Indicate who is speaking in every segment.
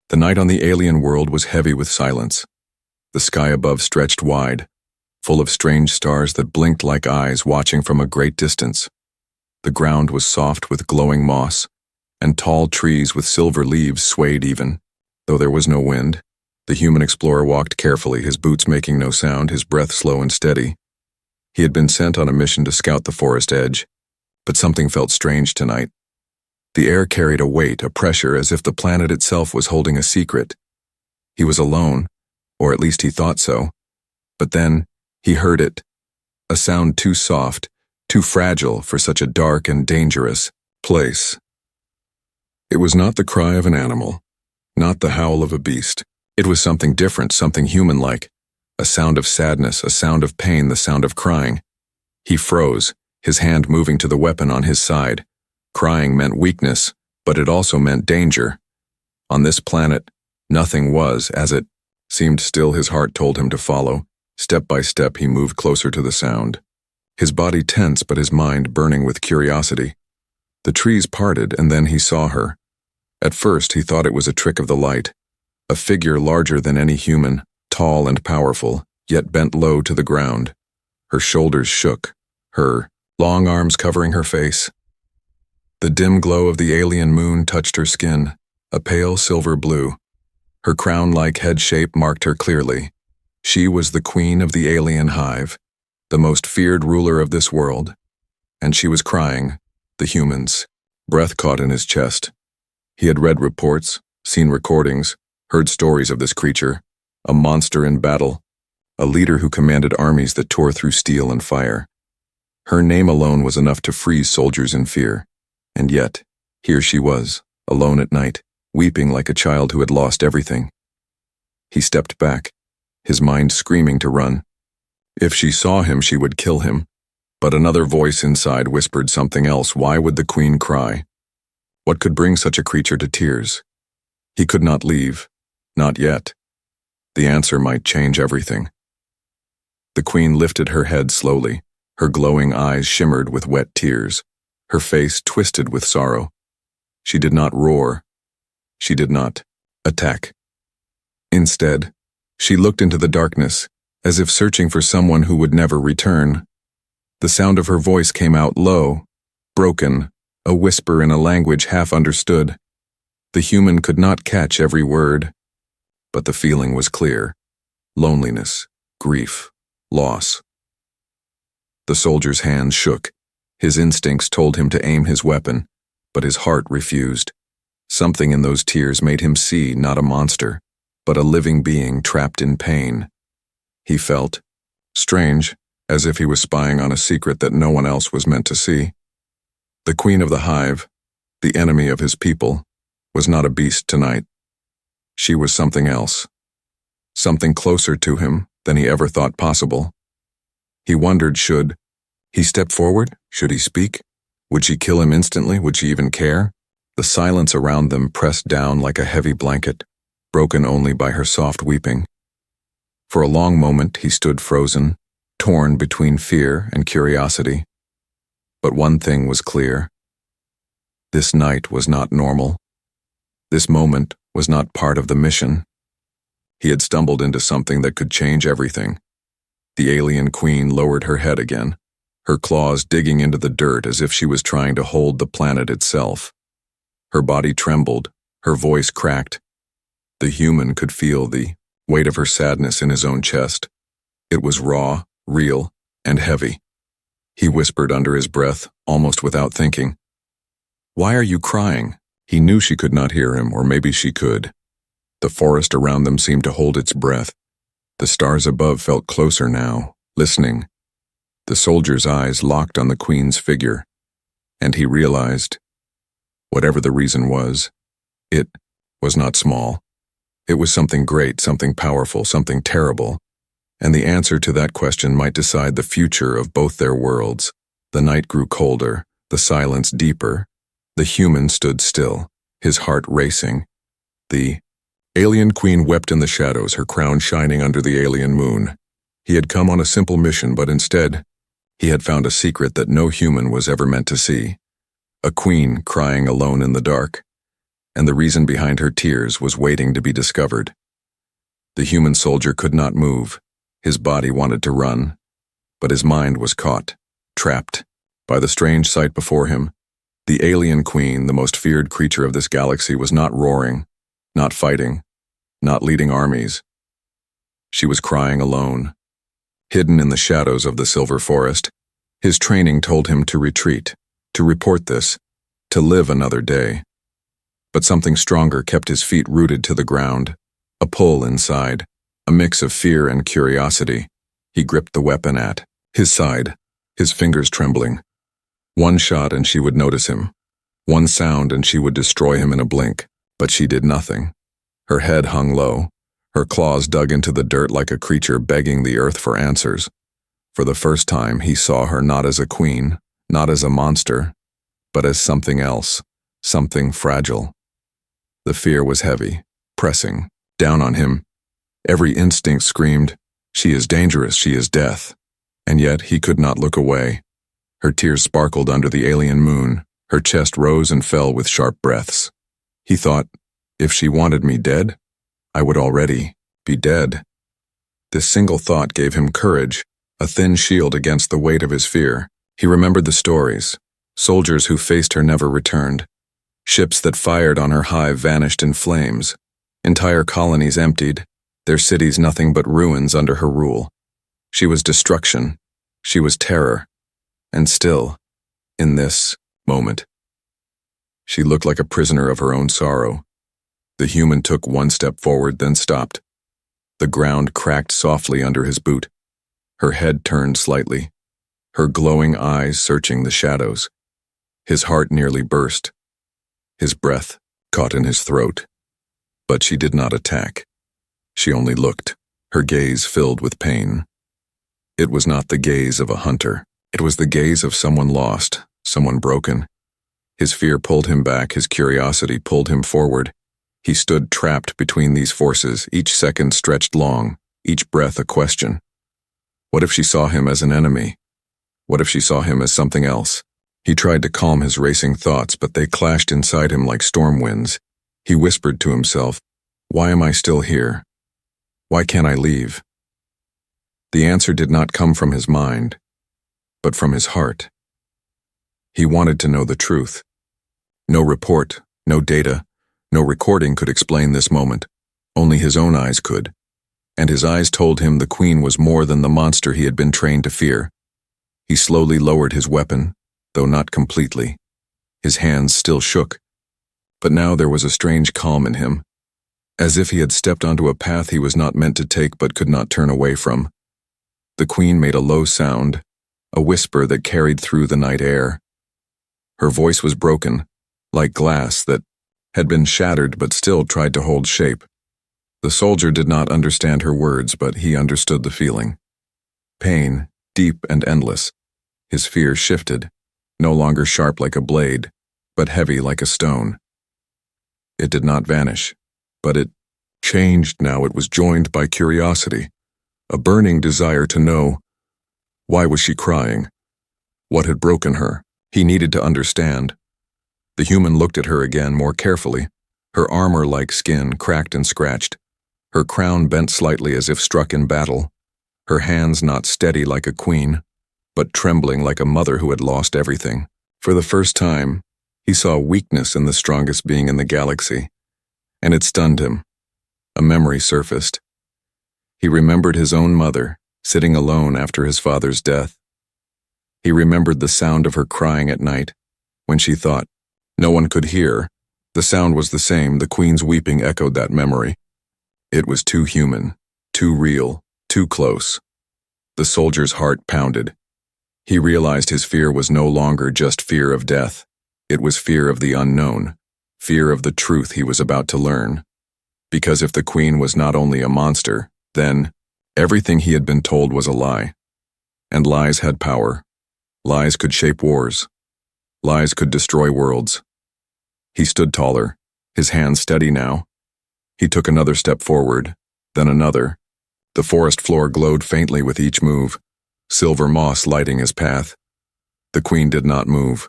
Speaker 1: The night on the alien world was heavy with silence. The sky above stretched wide, full of strange stars that blinked like eyes watching from a great distance. The ground was soft with glowing moss, and tall trees with silver leaves swayed even. Though there was no wind, the human explorer walked carefully, his boots making no sound, his breath slow and steady. He had been sent on a mission to scout the forest edge, but something felt strange tonight. The air carried a weight, a pressure, as if the planet itself was holding a secret. He was alone, or at least he thought so. But then, he heard it. A sound too soft, too fragile for such a dark and dangerous place. It was not the cry of an animal, not the howl of a beast. It was something different, something human-like. A sound of sadness, a sound of pain, the sound of crying. He froze, his hand moving to the weapon on his side. Crying meant weakness, but it also meant danger. On this planet, nothing was as it seemed. Still, his heart told him to follow. Step by step, he moved closer to the sound. His body tense, but his mind burning with curiosity. The trees parted, and then he saw her. At first, he thought it was a trick of the light. A figure larger than any human, tall and powerful, yet bent low to the ground. Her shoulders shook, her long arms covering her face. The dim glow of the alien moon touched her skin, a pale silver blue. Her crown-like head shape marked her clearly. She was the queen of the alien hive, the most feared ruler of this world. And she was crying, the humans. Breath caught in his chest. He had read reports, seen recordings, heard stories of this creature, a monster in battle, a leader who commanded armies that tore through steel and fire. Her name alone was enough to freeze soldiers in fear. And yet, here she was, alone at night, weeping like a child who had lost everything. He stepped back, his mind screaming to run. If she saw him, she would kill him. But another voice inside whispered something else. Why would the queen cry? What could bring such a creature to tears? He could not leave, not yet. The answer might change everything. The queen lifted her head slowly, her glowing eyes shimmered with wet tears. Her face twisted with sorrow. She did not roar. She did not attack. Instead, she looked into the darkness, as if searching for someone who would never return. The sound of her voice came out low, broken, a whisper in a language half understood. The human could not catch every word, but the feeling was clear. Loneliness, grief, loss. The soldier's hands shook. His instincts told him to aim his weapon, but his heart refused. Something in those tears made him see not a monster, but a living being trapped in pain. He felt strange, as if he was spying on a secret that no one else was meant to see. The queen of the hive, the enemy of his people, was not a beast tonight. She was something else, something closer to him than he ever thought possible. He wondered, should he step forward? Should he speak? Would she kill him instantly? Would she even care? The silence around them pressed down like a heavy blanket, broken only by her soft weeping. For a long moment he stood frozen, torn between fear and curiosity. But one thing was clear. This night was not normal. This moment was not part of the mission. He had stumbled into something that could change everything. The alien queen lowered her head again, her claws digging into the dirt as if she was trying to hold the planet itself. Her body trembled, her voice cracked. The human could feel the weight of her sadness in his own chest. It was raw, real, and heavy. He whispered under his breath, almost without thinking. "Why are you crying?" He knew she could not hear him, or maybe she could. The forest around them seemed to hold its breath. The stars above felt closer now, listening. The soldier's eyes locked on the queen's figure, and he realized, whatever the reason was, it was not small. It was something great, something powerful, something terrible, and the answer to that question might decide the future of both their worlds. The night grew colder, the silence deeper. The human stood still, his heart racing. The alien queen wept in the shadows, her crown shining under the alien moon. He had come on a simple mission, but instead, he had found a secret that no human was ever meant to see. A queen crying alone in the dark. and the reason behind her tears was waiting to be discovered. The human soldier could not move. His body wanted to run, but his mind was caught, trapped, by the strange sight before him. The alien queen, the most feared creature of this galaxy, was not roaring, not fighting, not leading armies. She was crying alone, hidden in the shadows of the silver forest. His training told him to retreat, to report this, to live another day. But something stronger kept his feet rooted to the ground, a pull inside, a mix of fear and curiosity. He gripped the weapon at his side, his fingers trembling. One shot and she would notice him. One sound and she would destroy him in a blink. But she did nothing. Her head hung low. Her claws dug into the dirt like a creature begging the earth for answers. For the first time, he saw her not as a queen, not as a monster, but as something else, something fragile. The fear was heavy, pressing, down on him. Every instinct screamed, "She is dangerous, she is death." And yet he could not look away. Her tears sparkled under the alien moon. Her chest rose and fell with sharp breaths. He thought, if she wanted me dead, I would already be dead. This single thought gave him courage, a thin shield against the weight of his fear. He remembered the stories. Soldiers who faced her never returned. Ships that fired on her hive vanished in flames. Entire colonies emptied, their cities nothing but ruins under her rule. She was destruction. She was terror. And still, in this moment, she looked like a prisoner of her own sorrow. The human took one step forward, then stopped. The ground cracked softly under his boot. Her head turned slightly, her glowing eyes searching the shadows. His heart nearly burst. His breath caught in his throat. But she did not attack. She only looked, her gaze filled with pain. It was not the gaze of a hunter. It was the gaze of someone lost, someone broken. His fear pulled him back, his curiosity pulled him forward. He stood trapped between these forces, each second stretched long, each breath a question. What if she saw him as an enemy? What if she saw him as something else? He tried to calm his racing thoughts, but they clashed inside him like storm winds. He whispered to himself, "Why am I still here? Why can't I leave?" The answer did not come from his mind, but from his heart. He wanted to know the truth. No report, no data, no recording could explain this moment. Only his own eyes could. And his eyes told him the queen was more than the monster he had been trained to fear. He slowly lowered his weapon, though not completely. His hands still shook. But now there was a strange calm in him, as if he had stepped onto a path he was not meant to take but could not turn away from. The queen made a low sound, a whisper that carried through the night air. Her voice was broken, like glass that had been shattered but still tried to hold shape. The soldier did not understand her words, but he understood the feeling. Pain, deep and endless. His fear shifted, no longer sharp like a blade, but heavy like a stone. It did not vanish, but it changed now. It was joined by curiosity, a burning desire to know. Why was she crying? What had broken her? He needed to understand. The human looked at her again more carefully, her armor-like skin cracked and scratched, her crown bent slightly as if struck in battle, her hands not steady like a queen, but trembling like a mother who had lost everything. For the first time, he saw weakness in the strongest being in the galaxy, and it stunned him. A memory surfaced. He remembered his own mother, sitting alone after his father's death. He remembered the sound of her crying at night, when she thought no one could hear. The sound was the same, the queen's weeping echoed that memory. It was too human, too real, too close. The soldier's heart pounded. He realized his fear was no longer just fear of death. It was fear of the unknown, fear of the truth he was about to learn. Because if the queen was not only a monster, then everything he had been told was a lie. And lies had power. Lies could shape wars. Lies could destroy worlds. He stood taller, his hands steady now. He took another step forward, then another. The forest floor glowed faintly with each move, silver moss lighting his path. The queen did not move,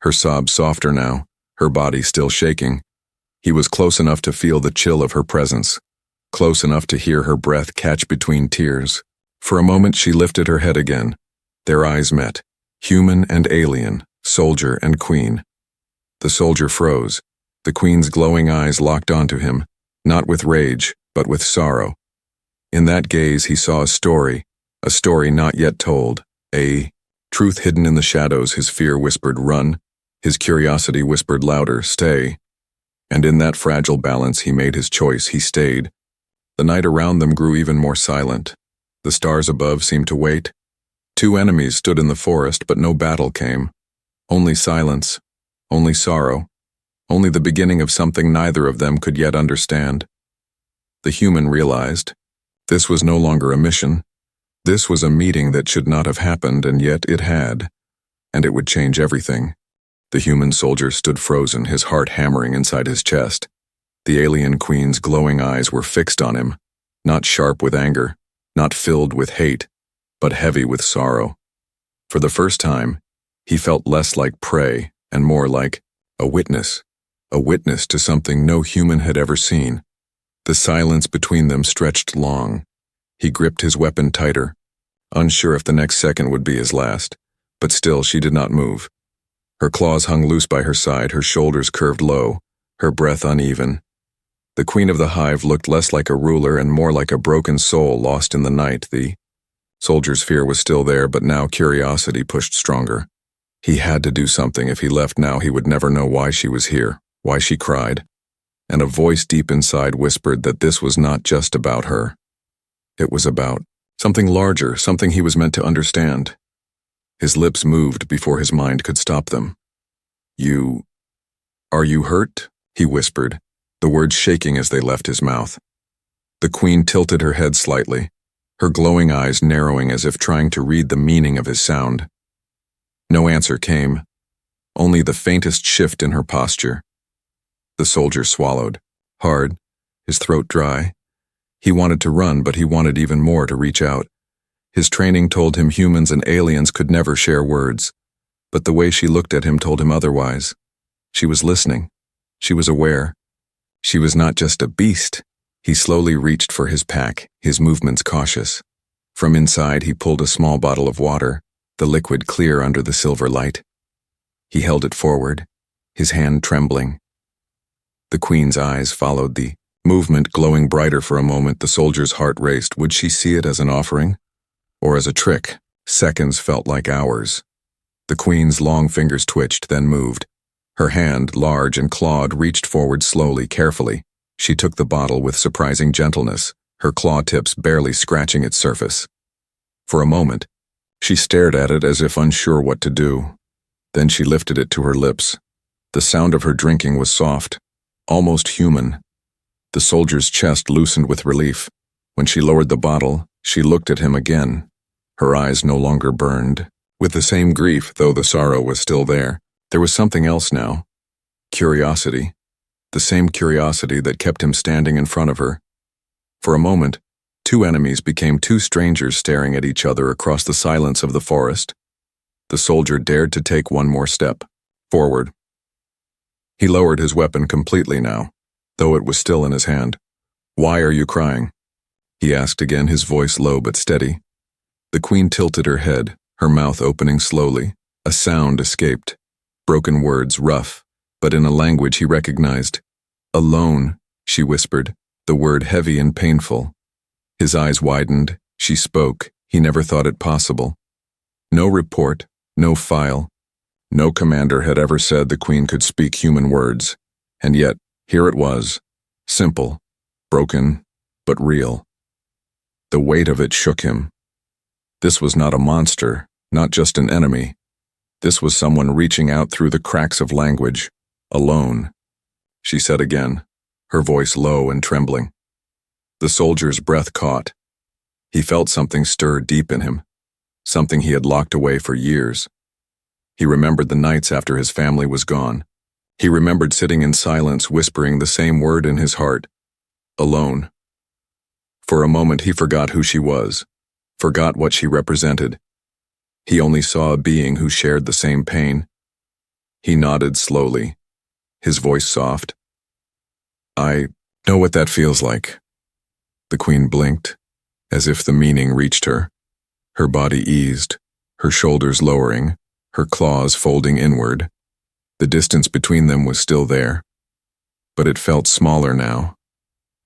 Speaker 1: her sobs softer now, her body still shaking. He was close enough to feel the chill of her presence, close enough to hear her breath catch between tears. For a moment she lifted her head again. Their eyes met, human and alien, soldier and queen. The soldier froze. The queen's glowing eyes locked onto him, not with rage, but with sorrow. In that gaze he saw a story not yet told, a truth hidden in the shadows. His fear whispered, "Run." His curiosity whispered louder, "Stay." And in that fragile balance he made his choice. He stayed. The night around them grew even more silent. The stars above seemed to wait. Two enemies stood in the forest, but no battle came. Only silence, only sorrow, only the beginning of something neither of them could yet understand. The human realized this was no longer a mission. This was a meeting that should not have happened, and yet it had, and it would change everything. The human soldier stood frozen, his heart hammering inside his chest. The alien queen's glowing eyes were fixed on him, not sharp with anger, not filled with hate, but heavy with sorrow. For the first time, he felt less like prey and more like a witness to something no human had ever seen. The silence between them stretched long. He gripped his weapon tighter, unsure if the next second would be his last, but still she did not move. Her claws hung loose by her side, her shoulders curved low, her breath uneven. The queen of the hive looked less like a ruler and more like a broken soul lost in the night. The soldier's fear was still there, but now curiosity pushed stronger. He had to do something. If he left now, he would never know why she was here, why she cried. And a voice deep inside whispered that this was not just about her. It was about something larger, something he was meant to understand. His lips moved before his mind could stop them. Are you hurt?" he whispered, the words shaking as they left his mouth. The queen tilted her head slightly, her glowing eyes narrowing as if trying to read the meaning of his sound. No answer came, only the faintest shift in her posture. The soldier swallowed, hard, his throat dry. He wanted to run, but he wanted even more to reach out. His training told him humans and aliens could never share words, but the way she looked at him told him otherwise. She was listening. She was aware. She was not just a beast. He slowly reached for his pack, his movements cautious. From inside he pulled a small bottle of water, the liquid clear under the silver light. He held it forward, his hand trembling. The queen's eyes followed the movement, glowing brighter for a moment. The soldier's heart raced. Would she see it as an offering? Or as a trick? Seconds felt like hours. The queen's long fingers twitched, then moved. Her hand, large and clawed, reached forward slowly, carefully. She took the bottle with surprising gentleness, her claw tips barely scratching its surface. For a moment, she stared at it as if unsure what to do. Then she lifted it to her lips. The sound of her drinking was soft, almost human. The soldier's chest loosened with relief. When she lowered the bottle, she looked at him again. Her eyes no longer burned with the same grief, though the sorrow was still there. There was something else now. Curiosity. The same curiosity that kept him standing in front of her. For a moment, two enemies became two strangers staring at each other across the silence of the forest. The soldier dared to take one more step, forward. He lowered his weapon completely now, though it was still in his hand. "Why are you crying?" he asked again, his voice low but steady. The queen tilted her head, her mouth opening slowly. A sound escaped. Broken words, rough, but in a language he recognized. "Alone," she whispered, the word heavy and painful. His eyes widened. She spoke. He never thought it possible. No report, no file. No commander had ever said the queen could speak human words. And yet, here it was. Simple, broken, but real. The weight of it shook him. This was not a monster, not just an enemy. This was someone reaching out through the cracks of language. "Alone," she said again, her voice low and trembling. The soldier's breath caught. He felt something stir deep in him, something he had locked away for years. He remembered the nights after his family was gone. He remembered sitting in silence, whispering the same word in his heart. Alone. For a moment he forgot who she was, forgot what she represented. He only saw a being who shared the same pain. He nodded slowly, his voice soft. I know what that feels like. The queen blinked, as if the meaning reached her. Her body eased, her shoulders lowering, her claws folding inward. The distance between them was still there, but it felt smaller now.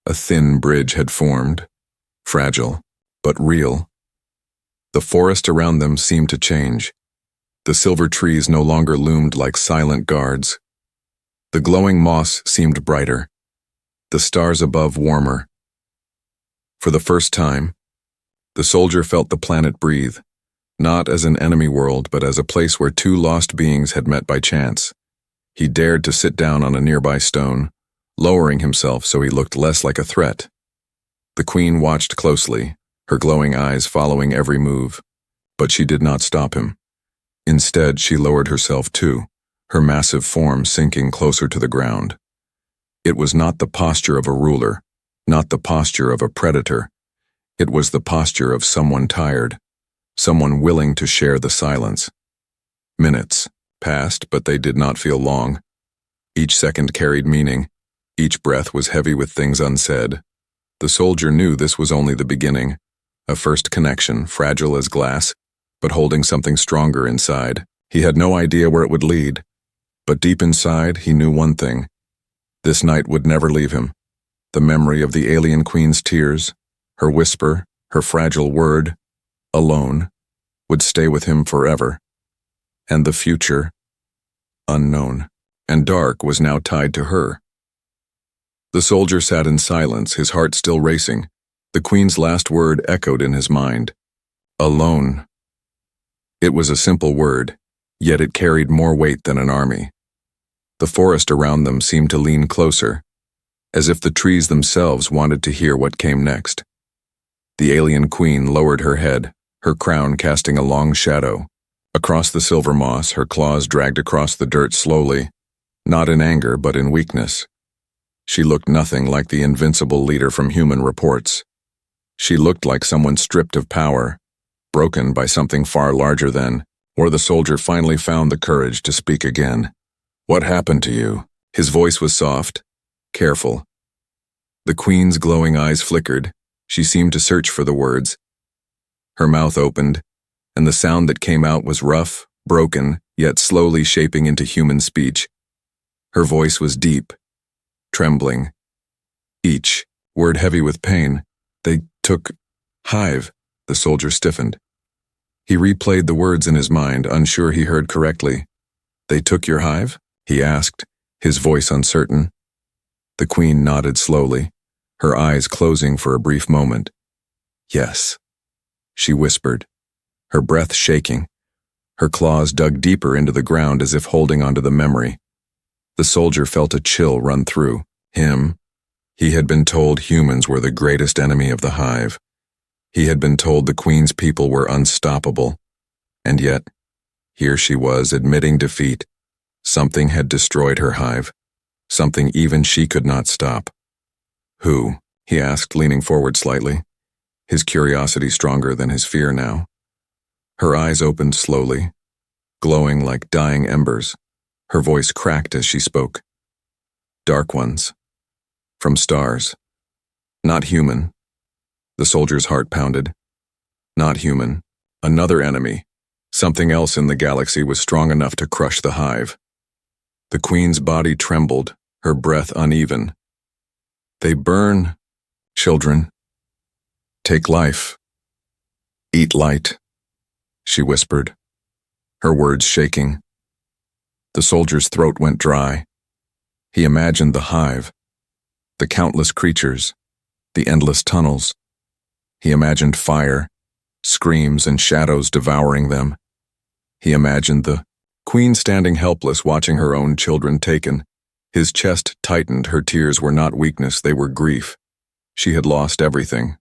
Speaker 1: A thin bridge had formed, fragile, but real. The forest around them seemed to change. The silver trees no longer loomed like silent guards. The glowing moss seemed brighter, the stars above warmer. For the first time, the soldier felt the planet breathe, not as an enemy world, but as a place where two lost beings had met by chance. He dared to sit down on a nearby stone, lowering himself so he looked less like a threat. The queen watched closely, her glowing eyes following every move, but she did not stop him. Instead, she lowered herself too, her massive form sinking closer to the ground. It was not the posture of a ruler, not the posture of a predator. It was the posture of someone tired, someone willing to share the silence. Minutes passed, but they did not feel long. Each second carried meaning. Each breath was heavy with things unsaid. The soldier knew this was only the beginning, a first connection, fragile as glass, but holding something stronger inside. He had no idea where it would lead, but deep inside he knew one thing. This night would never leave him. The memory of the alien queen's tears, her whisper, her fragile word, alone, would stay with him forever. And the future, unknown and dark, was now tied to her. The soldier sat in silence, his heart still racing. The queen's last word echoed in his mind. Alone. It was a simple word, yet it carried more weight than an army. The forest around them seemed to lean closer, as if the trees themselves wanted to hear what came next. The alien queen lowered her head, her crown casting a long shadow. Across the silver moss, her claws dragged across the dirt slowly, not in anger but in weakness. She looked nothing like the invincible leader from human reports. She looked like someone stripped of power, broken by something far larger than, or the soldier finally found the courage to speak again. What happened to you? His voice was soft, careful. The queen's glowing eyes flickered. She seemed to search for the words. Her mouth opened, and the sound that came out was rough, broken, yet slowly shaping into human speech. Her voice was deep, trembling. Each word heavy with pain. They took hive. The soldier stiffened. He replayed the words in his mind, unsure he heard correctly. They took your hive? He asked, his voice uncertain. The queen nodded slowly, her eyes closing for a brief moment. Yes, she whispered, her breath shaking. Her claws dug deeper into the ground as if holding onto the memory. The soldier felt a chill run through him. He had been told humans were the greatest enemy of the hive. He had been told the queen's people were unstoppable. And yet, here she was admitting defeat. Something had destroyed her hive, something even she could not stop. Who? He asked, leaning forward slightly, his curiosity stronger than his fear now. Her eyes opened slowly, glowing like dying embers. Her voice cracked as she spoke. Dark ones. From stars. Not human. The soldier's heart pounded. Not human. Another enemy. Something else in the galaxy was strong enough to crush the hive. The queen's body trembled, her breath uneven. They burn, children. Take life. Eat light, she whispered, her words shaking. The soldier's throat went dry. He imagined the hive, the countless creatures, the endless tunnels. He imagined fire, screams and shadows devouring them. He imagined the queen standing helpless watching her own children taken. His chest tightened, her tears were not weakness, they were grief. She had lost everything.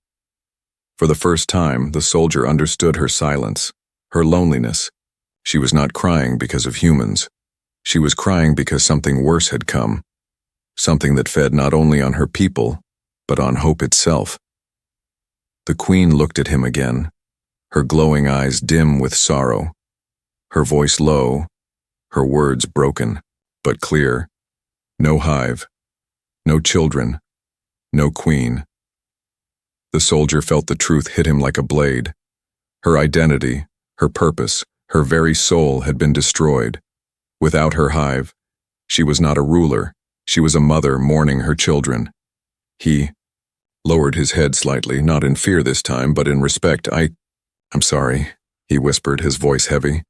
Speaker 1: For the first time, the soldier understood her silence, her loneliness. She was not crying because of humans. She was crying because something worse had come. Something that fed not only on her people, but on hope itself. The queen looked at him again, her glowing eyes dim with sorrow, her voice low, her words broken, but clear. No hive. No children. No queen. The soldier felt the truth hit him like a blade. Her identity, her purpose, her very soul had been destroyed. Without her hive, she was not a ruler. She was a mother mourning her children. He lowered his head slightly, not in fear this time, but in respect. I'm sorry, he whispered, his voice heavy.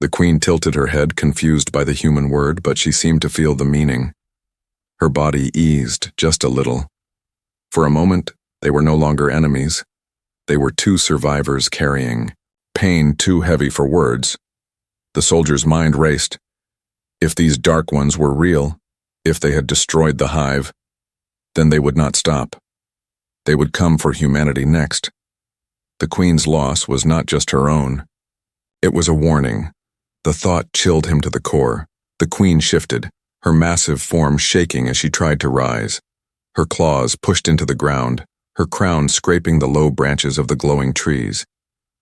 Speaker 1: The queen tilted her head, confused by the human word, but she seemed to feel the meaning. Her body eased just a little. For a moment, they were no longer enemies. They were two survivors carrying pain too heavy for words. The soldier's mind raced. If these dark ones were real, if they had destroyed the hive, then they would not stop. They would come for humanity next. The queen's loss was not just her own. It was a warning. The thought chilled him to the core. The queen shifted, her massive form shaking as she tried to rise. Her claws pushed into the ground, her crown scraping the low branches of the glowing trees.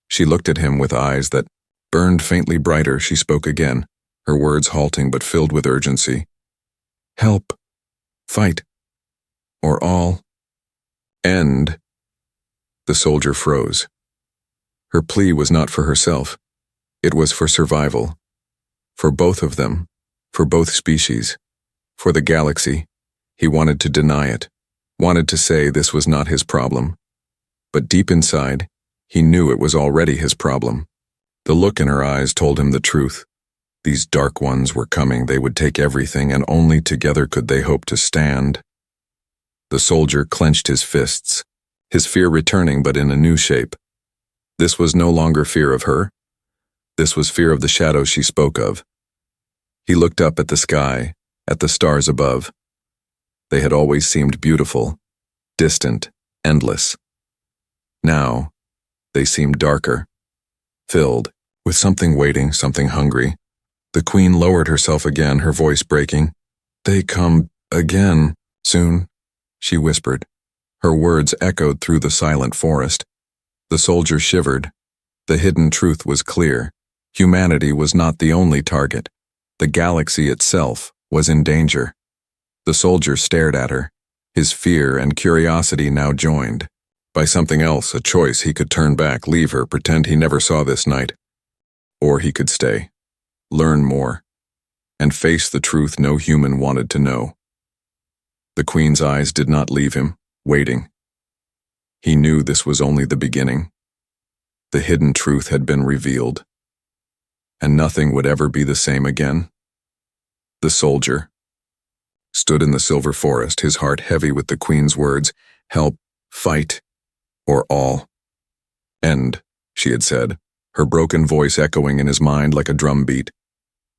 Speaker 1: She looked at him with eyes that burned faintly brighter. She spoke again, her words halting but filled with urgency. Help. Fight. Or all. End. The soldier froze. Her plea was not for herself. It was for survival. For both of them. For both species. For the galaxy. He wanted to deny it. Wanted to say this was not his problem. But deep inside, he knew it was already his problem. The look in her eyes told him the truth. These dark ones were coming. They would take everything, and only together could they hope to stand. The soldier clenched his fists, his fear returning but in a new shape. This was no longer fear of her. This was fear of the shadow she spoke of. He looked up at the sky, at the stars above. They had always seemed beautiful, distant, endless. Now, they seemed darker, filled with something waiting, something hungry. The queen lowered herself again, her voice breaking. They come again, soon, she whispered. Her words echoed through the silent forest. The soldier shivered. The hidden truth was clear. Humanity was not the only target. The galaxy itself was in danger. The soldier stared at her, his fear and curiosity now joined. By something else, a choice: he could turn back, leave her, pretend he never saw this night. Or he could stay, learn more, and face the truth no human wanted to know. The queen's eyes did not leave him, waiting. He knew this was only the beginning. The hidden truth had been revealed, and nothing would ever be the same again. The soldier stood in the silver forest, his heart heavy with the queen's words, help, fight, or all. End, she had said, her broken voice echoing in his mind like a drum beat.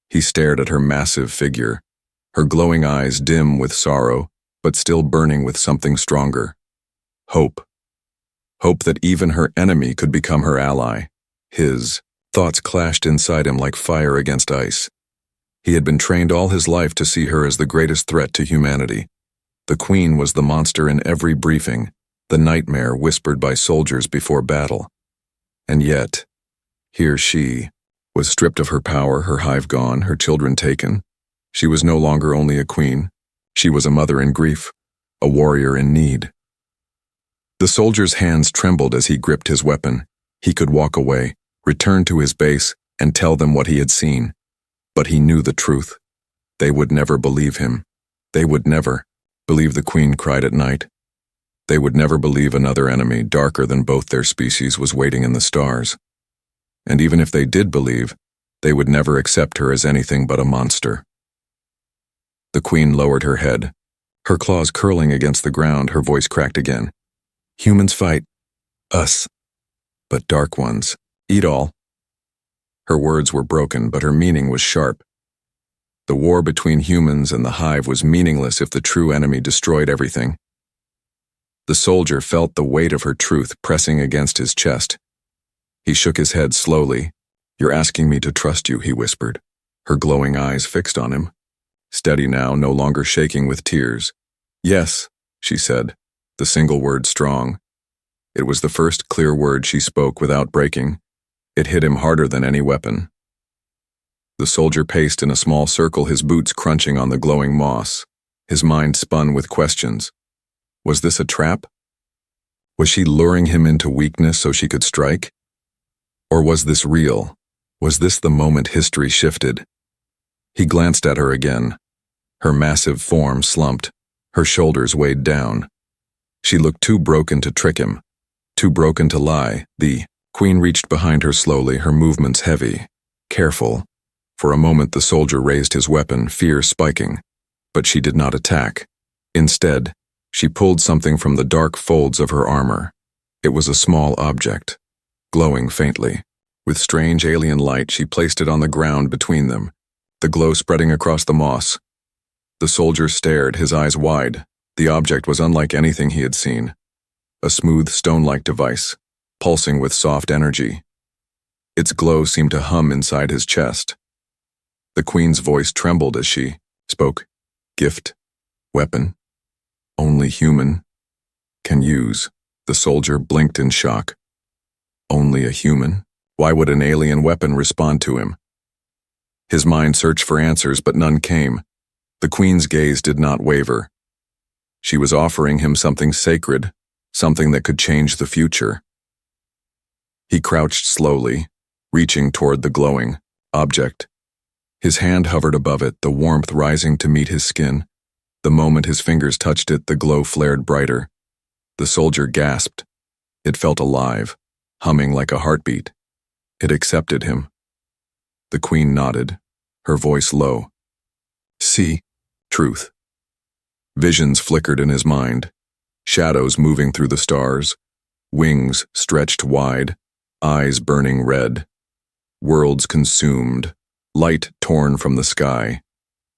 Speaker 1: He stared at her massive figure, her glowing eyes dim with sorrow, but still burning with something stronger. Hope. Hope that even her enemy could become her ally. His thoughts clashed inside him like fire against ice. He had been trained all his life to see her as the greatest threat to humanity. The queen was the monster in every briefing, the nightmare whispered by soldiers before battle. And yet, here she was stripped of her power, her hive gone, her children taken. She was no longer only a queen. She was a mother in grief, a warrior in need. The soldier's hands trembled as he gripped his weapon. He could walk away, return to his base, and tell them what he had seen. But he knew the truth. They would never believe him. They would never believe the queen cried at night. They would never believe another enemy, darker than both their species, was waiting in the stars. And even if they did believe, they would never accept her as anything but a monster. The queen lowered her head, her claws curling against the ground. Her voice cracked again. Humans fight. Us. But dark ones eat all. Her words were broken, but her meaning was sharp. The war between humans and the hive was meaningless if the true enemy destroyed everything. The soldier felt the weight of her truth pressing against his chest. He shook his head slowly. You're asking me to trust you, he whispered, her glowing eyes fixed on him. Steady now, no longer shaking with tears. Yes, she said, the single word strong. It was the first clear word she spoke without breaking. It hit him harder than any weapon. The soldier paced in a small circle, his boots crunching on the glowing moss. His mind spun with questions. Was this a trap? Was she luring him into weakness so she could strike? Or was this real? Was this the moment history shifted? He glanced at her again. Her massive form slumped, her shoulders weighed down. She looked too broken to trick him, too broken to lie. The queen reached behind her slowly, her movements heavy, careful. For a moment the soldier raised his weapon, fear spiking. But she did not attack. Instead, she pulled something from the dark folds of her armor. It was a small object, glowing faintly. With strange alien light, she placed it on the ground between them, the glow spreading across the moss. The soldier stared, his eyes wide. The object was unlike anything he had seen. A smooth, stone-like device, pulsing with soft energy. Its glow seemed to hum inside his chest. The queen's voice trembled as she spoke. Gift, weapon, only human can use. The soldier blinked in shock. Only a human? Why would an alien weapon respond to him? His mind searched for answers, but none came. The queen's gaze did not waver. She was offering him something sacred, something that could change the future. He crouched slowly, reaching toward the glowing object. His hand hovered above it, the warmth rising to meet his skin. The moment his fingers touched it, the glow flared brighter. The soldier gasped. It felt alive, humming like a heartbeat. It accepted him. The queen nodded, her voice low. See, truth. Visions flickered in his mind, shadows moving through the stars, wings stretched wide, eyes burning red. Worlds consumed, light torn from the sky,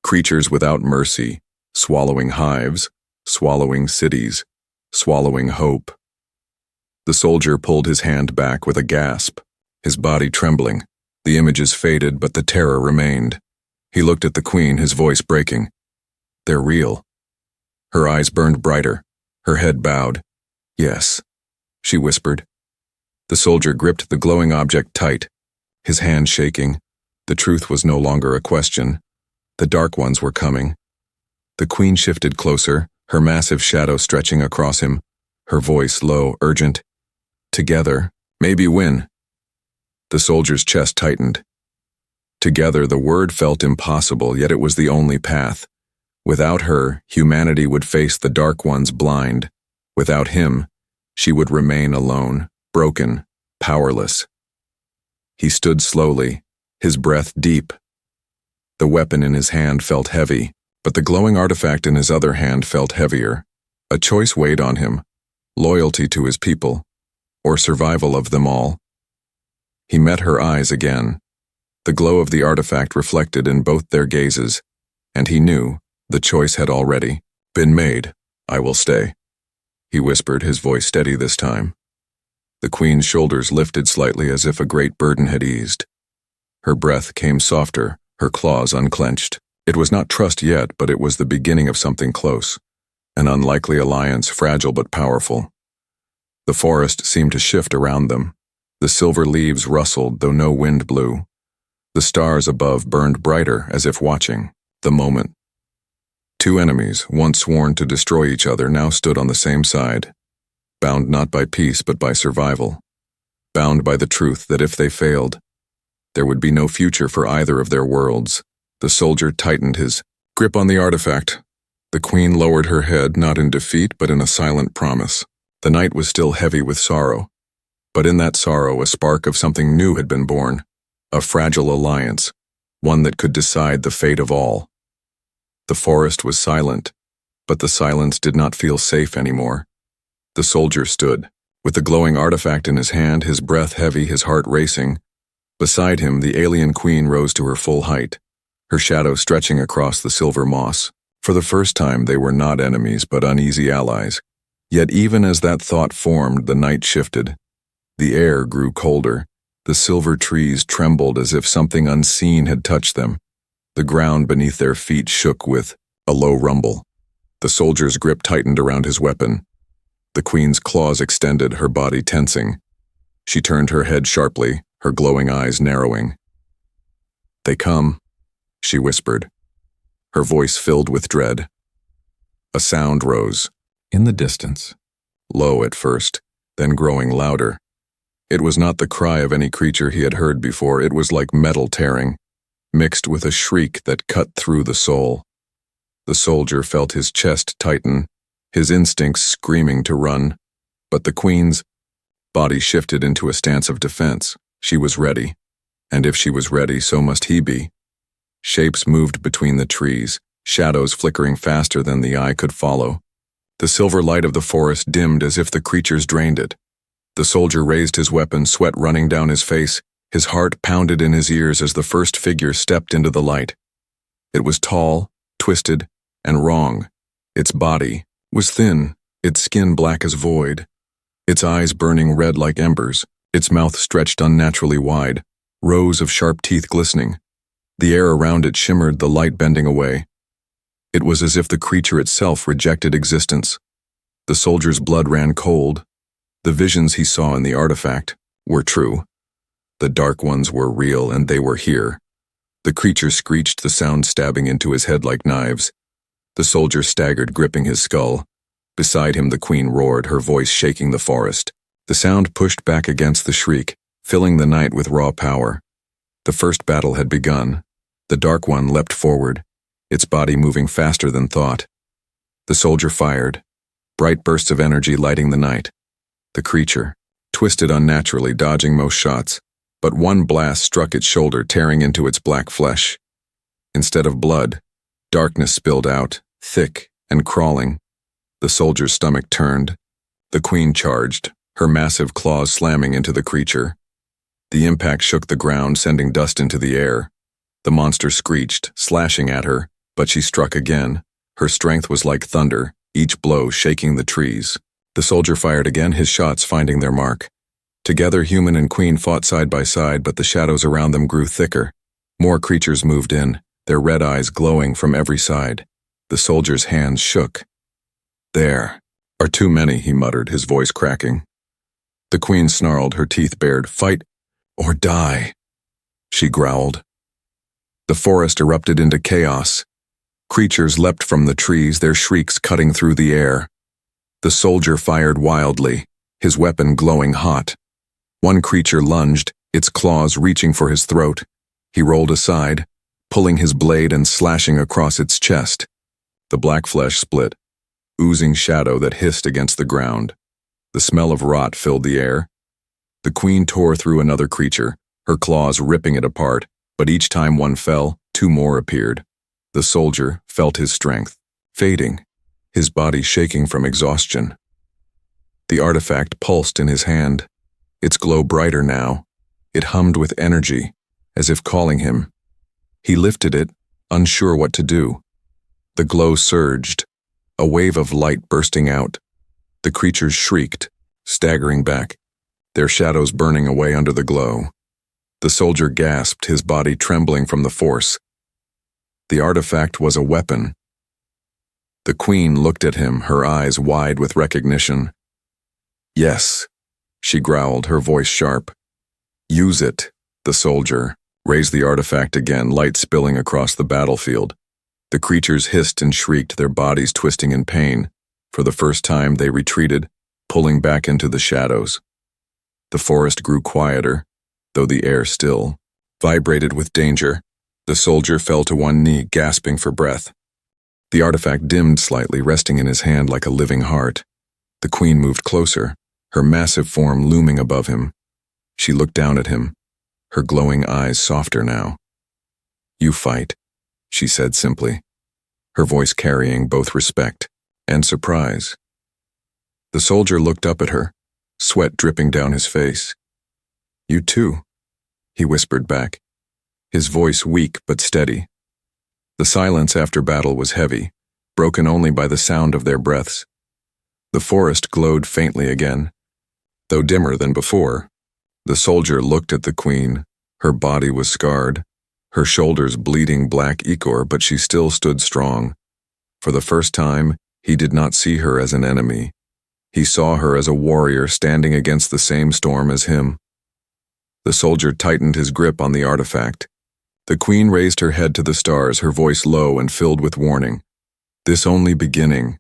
Speaker 1: creatures without mercy, swallowing hives, swallowing cities, swallowing hope. The soldier pulled his hand back with a gasp, his body trembling. The images faded, but the terror remained. He looked at the queen, his voice breaking. They're real. Her eyes burned brighter, her head bowed. Yes, she whispered. The soldier gripped the glowing object tight, his hand shaking. The truth was no longer a question. The dark ones were coming. The queen shifted closer, her massive shadow stretching across him, her voice low, urgent. Together, maybe win. The soldier's chest tightened. Together, the word felt impossible, yet it was the only path. Without her, humanity would face the dark ones blind. Without him, she would remain alone, broken, powerless. He stood slowly, his breath deep. The weapon in his hand felt heavy, but the glowing artifact in his other hand felt heavier. A choice weighed on him, loyalty to his people, or survival of them all. He met her eyes again. The glow of the artifact reflected in both their gazes, and he knew the choice had already been made. I will stay, he whispered, his voice steady this time. The queen's shoulders lifted slightly as if a great burden had eased. Her breath came softer, her claws unclenched. It was not trust yet, but it was the beginning of something close. An unlikely alliance, fragile but powerful. The forest seemed to shift around them. The silver leaves rustled, though no wind blew. The stars above burned brighter, as if watching the moment. Two enemies, once sworn to destroy each other, now stood on the same side, bound not by peace but by survival, bound by the truth that if they failed, there would be no future for either of their worlds. The soldier tightened his grip on the artifact. The queen lowered her head, not in defeat but in a silent promise. The night was still heavy with sorrow, but in that sorrow a spark of something new had been born, a fragile alliance, one that could decide the fate of all. The forest was silent, but the silence did not feel safe anymore. The soldier stood, with the glowing artifact in his hand, his breath heavy, his heart racing. Beside him, the alien queen rose to her full height, her shadow stretching across the silver moss. For the first time, they were not enemies, but uneasy allies. Yet even as that thought formed, the night shifted. The air grew colder. The silver trees trembled as if something unseen had touched them. The ground beneath their feet shook with a low rumble. The soldier's grip tightened around his weapon. The queen's claws extended, her body tensing. She turned her head sharply, her glowing eyes narrowing. "They come," she whispered, her voice filled with dread. A sound rose, in the distance, low at first, then growing louder. It was not the cry of any creature he had heard before. It was like metal tearing, mixed with a shriek that cut through the soul. The soldier felt his chest tighten, his instincts screaming to run, but the queen's body shifted into a stance of defense. She was ready, and if she was ready, so must he be. Shapes moved between the trees, shadows flickering faster than the eye could follow. The silver light of the forest dimmed as if the creatures drained it. The soldier raised his weapon, sweat running down his face. His heart pounded in his ears as the first figure stepped into the light. It was tall, twisted, and wrong. Its body was thin, its skin black as void, its eyes burning red like embers, its mouth stretched unnaturally wide, rows of sharp teeth glistening. The air around it shimmered, the light bending away. It was as if the creature itself rejected existence. The soldier's blood ran cold. The visions he saw in the artifact were true. The dark ones were real, and they were here. The creature screeched, the sound stabbing into his head like knives. The soldier staggered, gripping his skull. Beside him the queen roared, her voice shaking the forest. The sound pushed back against the shriek, filling the night with raw power. The first battle had begun. The Dark One leapt forward, its body moving faster than thought. The soldier fired, bright bursts of energy lighting the night. The creature twisted unnaturally, dodging most shots, but one blast struck its shoulder, tearing into its black flesh. Instead of blood, darkness spilled out, thick and crawling. The soldier's stomach turned. The queen charged, her massive claws slamming into the creature. The impact shook the ground, sending dust into the air. The monster screeched, slashing at her, but she struck again. Her strength was like thunder, each blow shaking the trees. The soldier fired again, his shots finding their mark. Together, human and queen fought side by side, but the shadows around them grew thicker. More creatures moved in, their red eyes glowing from every side. The soldier's hands shook. "There are too many," he muttered, his voice cracking. The queen snarled, her teeth bared. "Fight or die," she growled. The forest erupted into chaos. Creatures leapt from the trees, their shrieks cutting through the air. The soldier fired wildly, his weapon glowing hot. One creature lunged, its claws reaching for his throat. He rolled aside, pulling his blade and slashing across its chest. The black flesh split, oozing shadow that hissed against the ground. The smell of rot filled the air. The queen tore through another creature, her claws ripping it apart, but each time one fell, two more appeared. The soldier felt his strength fading, his body shaking from exhaustion. The artifact pulsed in his hand, its glow brighter now. It hummed with energy, as if calling him. He lifted it, unsure what to do. The glow surged, a wave of light bursting out. The creatures shrieked, staggering back, their shadows burning away under the glow. The soldier gasped, his body trembling from the force. The artifact was a weapon. The queen looked at him, her eyes wide with recognition. "Yes," she growled, her voice sharp. "Use it." The soldier raised the artifact again, light spilling across the battlefield. The creatures hissed and shrieked, their bodies twisting in pain. For the first time, they retreated, pulling back into the shadows. The forest grew quieter, though the air still vibrated with danger. The soldier fell to one knee, gasping for breath. The artifact dimmed slightly, resting in his hand like a living heart. The queen moved closer, her massive form looming above him. She looked down at him, her glowing eyes softer now. "You fight," she said simply, her voice carrying both respect and surprise. The soldier looked up at her, sweat dripping down his face. "You too," he whispered back, his voice weak but steady. The silence after battle was heavy, broken only by the sound of their breaths. The forest glowed faintly again, though dimmer than before. The soldier looked at the queen. Her body was scarred, her shoulders bleeding black ichor, but she still stood strong. For the first time, he did not see her as an enemy. He saw her as a warrior standing against the same storm as him. The soldier tightened his grip on the artifact. The queen raised her head to the stars, her voice low and filled with warning. "This only beginning,"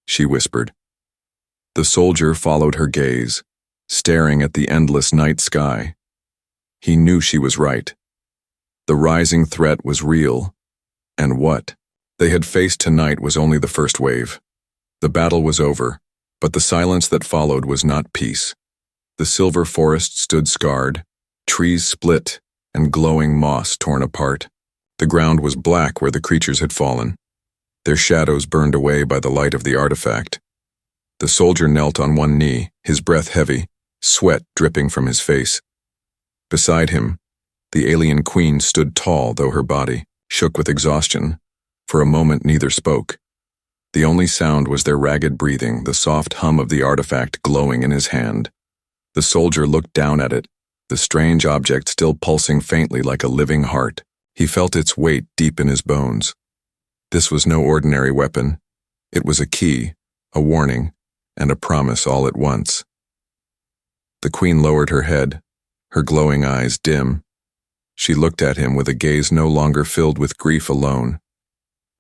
Speaker 1: she whispered. The soldier followed her gaze, staring at the endless night sky. He knew she was right. The rising threat was real, and what they had faced tonight was only the first wave. The battle was over, but the silence that followed was not peace. The silver forest stood scarred, trees split, and glowing moss torn apart. The ground was black where the creatures had fallen, their shadows burned away by the light of the artifact. The soldier knelt on one knee, his breath heavy, sweat dripping from his face. Beside him, the alien queen stood tall, though her body shook with exhaustion. For a moment neither spoke. The only sound was their ragged breathing, the soft hum of the artifact glowing in his hand. The soldier looked down at it, the strange object still pulsing faintly like a living heart. He felt its weight deep in his bones. This was no ordinary weapon. It was a key, a warning, and a promise all at once. The queen lowered her head, her glowing eyes dim. She looked at him with a gaze no longer filled with grief alone.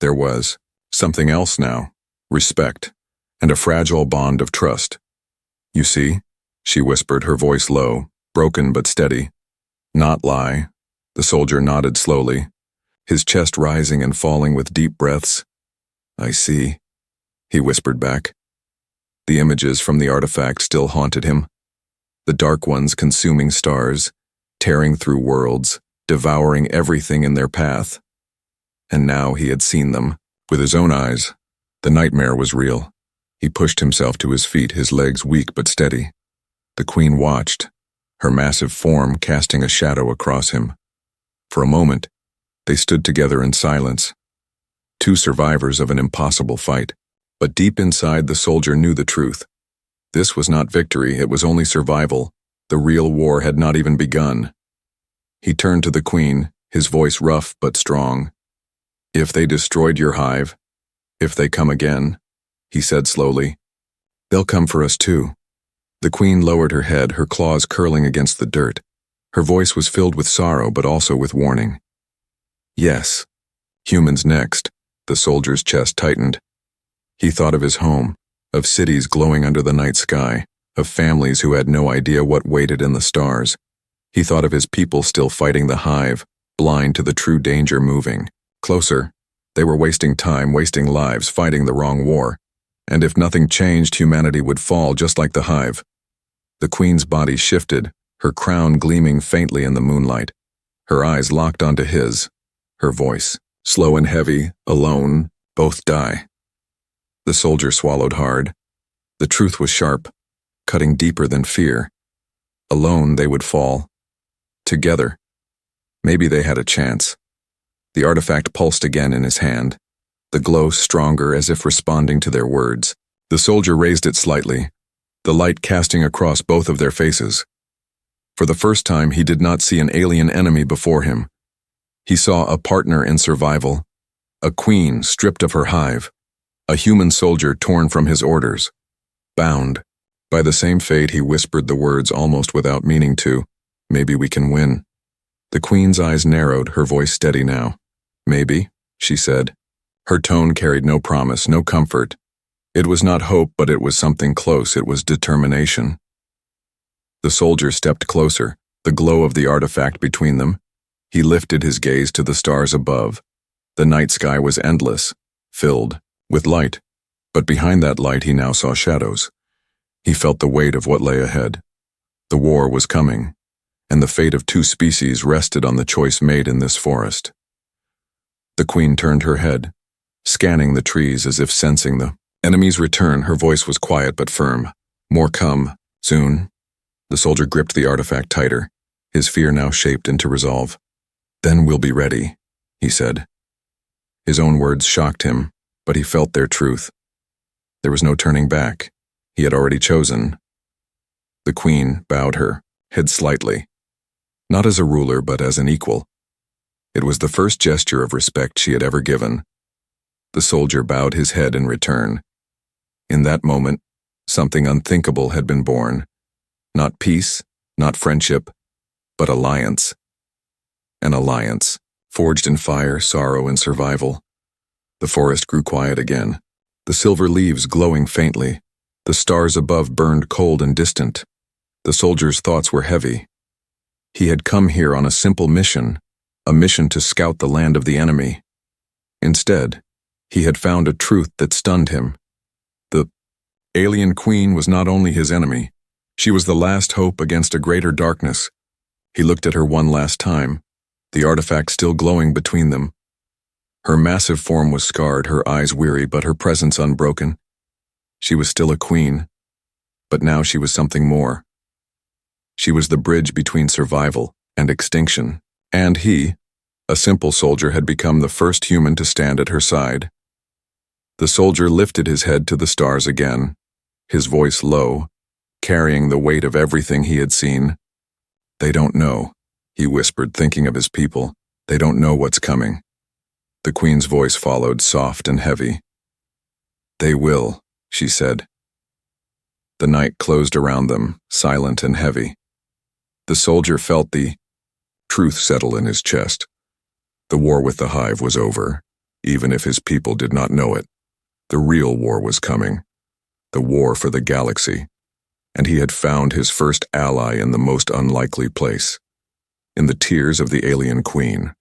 Speaker 1: There was something else now, respect, and a fragile bond of trust. "You see," she whispered, her voice low, broken but steady. "Not lie." The soldier nodded slowly, his chest rising and falling with deep breaths. "I see," he whispered back. The images from the artifact still haunted him. The dark ones consuming stars, tearing through worlds, devouring everything in their path. And now he had seen them, with his own eyes. The nightmare was real. He pushed himself to his feet, his legs weak but steady. The queen watched, her massive form casting a shadow across him. For a moment, they stood together in silence, two survivors of an impossible fight. But deep inside, the soldier knew the truth. This was not victory, it was only survival. The real war had not even begun. He turned to the queen, his voice rough but strong. "If they destroyed your hive, if they come again," he said slowly, "they'll come for us too." The queen lowered her head, her claws curling against the dirt. Her voice was filled with sorrow but also with warning. "Yes, humans next." The soldier's chest tightened. He thought of his home, of cities glowing under the night sky, of families who had no idea what waited in the stars. He thought of his people still fighting the hive, blind to the true danger moving closer. They were wasting time, wasting lives, fighting the wrong war. And if nothing changed, humanity would fall just like the hive. The queen's body shifted, her crown gleaming faintly in the moonlight. Her eyes locked onto his, her voice, slow and heavy, alone, both die. The soldier swallowed hard. The truth was sharp, cutting deeper than fear. Alone they would fall. Together, maybe they had a chance. The artifact pulsed again in his hand, the glow stronger as if responding to their words. The soldier raised it slightly, the light casting across both of their faces. For the first time, he did not see an alien enemy before him. He saw a partner in survival, a queen stripped of her hive, a human soldier torn from his orders, bound. By the same fate, he whispered the words almost without meaning to, "Maybe we can win." The queen's eyes narrowed, her voice steady now. "Maybe," she said. Her tone carried no promise, no comfort. It was not hope, but it was something close. It was determination. The soldier stepped closer, the glow of the artifact between them. He lifted his gaze to the stars above. The night sky was endless, filled with light. But behind that light he now saw shadows. He felt the weight of what lay ahead. The war was coming, and the fate of two species rested on the choice made in this forest. The queen turned her head, scanning the trees as if sensing the enemy's return. Her voice was quiet but firm. "More come, soon." The soldier gripped the artifact tighter, his fear now shaped into resolve. "Then we'll be ready," he said. His own words shocked him, but he felt their truth. There was no turning back. He had already chosen. The queen bowed her head slightly, not as a ruler but as an equal. It was the first gesture of respect she had ever given. The soldier bowed his head in return. In that moment, something unthinkable had been born. Not peace, not friendship, but alliance. An alliance, forged in fire, sorrow, and survival. The forest grew quiet again. the silver leaves glowing faintly. The stars above burned cold and distant. The soldier's thoughts were heavy. He had come here on a simple mission, a mission to scout the land of the enemy. Instead, he had found a truth that stunned him. The alien queen was not only his enemy, she was the last hope against a greater darkness. He looked at her one last time, the artifact still glowing between them. Her massive form was scarred, her eyes weary, but her presence unbroken. She was still a queen, but now she was something more. She was the bridge between survival and extinction, and he, a simple soldier, had become the first human to stand at her side. The soldier lifted his head to the stars again, his voice low, carrying the weight of everything he had seen. "They don't know," he whispered, thinking of his people. "They don't know what's coming." The queen's voice followed, soft and heavy. "They will," she said. The night closed around them, silent and heavy. The soldier felt the truth settle in his chest. The war with the hive was over, even if his people did not know it. The real war was coming, the war for the galaxy, and he had found his first ally in the most unlikely place, in the tears of the alien queen.